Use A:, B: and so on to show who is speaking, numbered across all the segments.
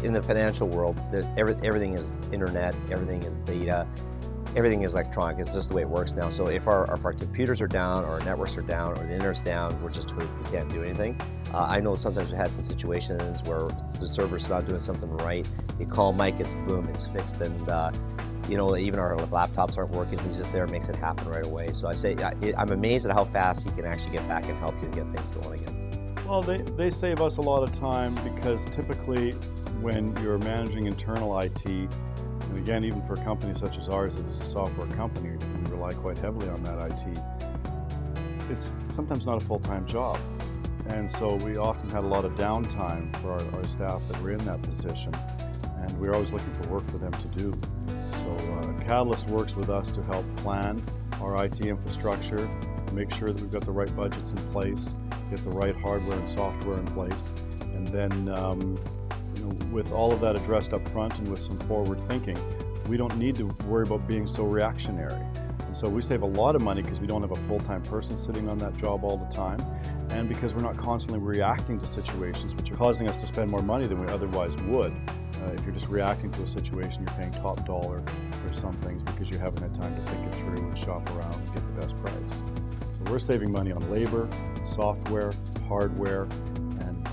A: in the financial world, everything is internet, everything is data, everything is electronic. It's just the way it works now. So if our computers are down, or our networks are down, or the internet's down, we're just we can't do anything. I know sometimes we've had some situations where the server's not doing something right. You call Mike, it's boom, it's fixed, and you know, even our laptops aren't working. He's just there, makes it happen right away. So I say I'm amazed at how fast he can actually get back and help you and get things going again.
B: Well, they save us a lot of time, because typically when you're managing internal IT, and again, even for a company such as ours that is a software company, we rely quite heavily on that IT, it's sometimes not a full-time job. And so we often had a lot of downtime for our staff that were in that position, and we're always looking for work for them to do. So Catalyst works with us to help plan our IT infrastructure, make sure that we've got the right budgets in place, get the right hardware and software in place, and then you know, with all of that addressed up front and with some forward thinking, we don't need to worry about being so reactionary. And so we save a lot of money because we don't have a full-time person sitting on that job all the time, and because we're not constantly reacting to situations which are causing us to spend more money than we otherwise would. If you're just reacting to a situation, you're paying top dollar for some things because you haven't had time to think it through and shop around and get the best price. So we're saving money on labor, software, hardware, and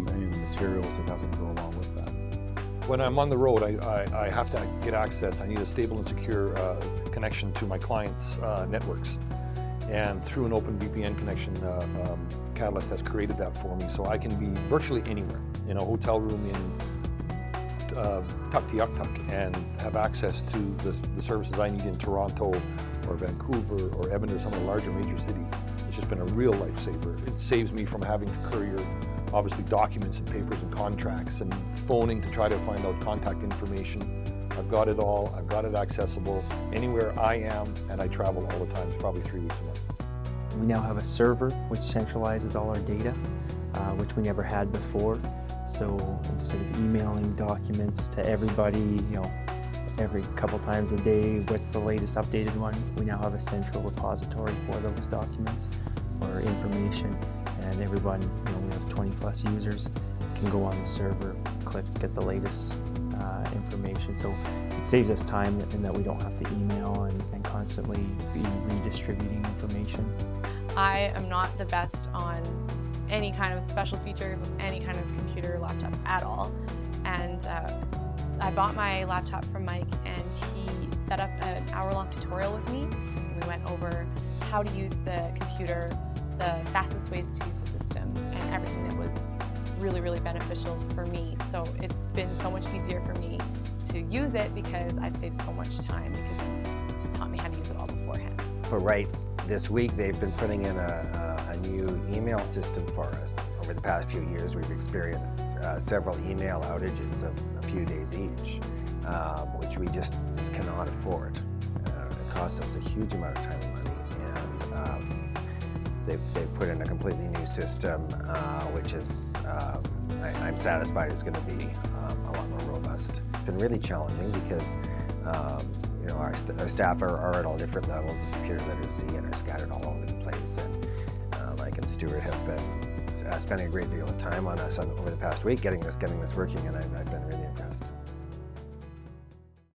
B: any of the materials that happen to go along with that.
C: When I'm on the road, I have to get access. I need a stable and secure connection to my clients' networks. And through an open VPN connection, Catalyst has created that for me, so I can be virtually anywhere, in a hotel room in Tuktoyaktuk, and have access to the services I need in Toronto or Vancouver or Edmonton or some of the larger major cities. It's just been a real lifesaver. It saves me from having to courier, obviously, documents and papers and contracts and phoning to try to find out contact information. I've got it all, I've got it accessible anywhere I am, and I travel all the time. It's probably 3 weeks a month.
D: We now have a server which centralizes all our data, which we never had before. So instead of emailing documents to everybody, you know, every couple times a day, what's the latest updated one, we now have a central repository for those documents or information, and everyone, you know, we have 20+ users, can go on the server, click, get the latest information. So it saves us time in that we don't have to email and constantly be redistributing information.
E: I am not the best on any kind of special features with any kind of computer laptop at all. And I bought my laptop from Mike, and he set up an hour-long tutorial with me. We went over how to use the computer, the fastest ways to use the system, and everything that was really, really beneficial for me. So it's been so much easier for me to use it because I've saved so much time because it taught me how to use it all beforehand.
F: But right this week, they've been putting in a new email system for us. Over the past few years, we've experienced several email outages of a few days each, which we just cannot afford. It costs us a huge amount of time and money, and they've put in a completely new system, which is, I'm satisfied is going to be a lot more robust. It's been really challenging because you know, our staff are at all different levels of computer literacy and are scattered all over the place. And Mike and Stuart have been spending a great deal of time on us over the past week, getting this working, and I've been really impressed.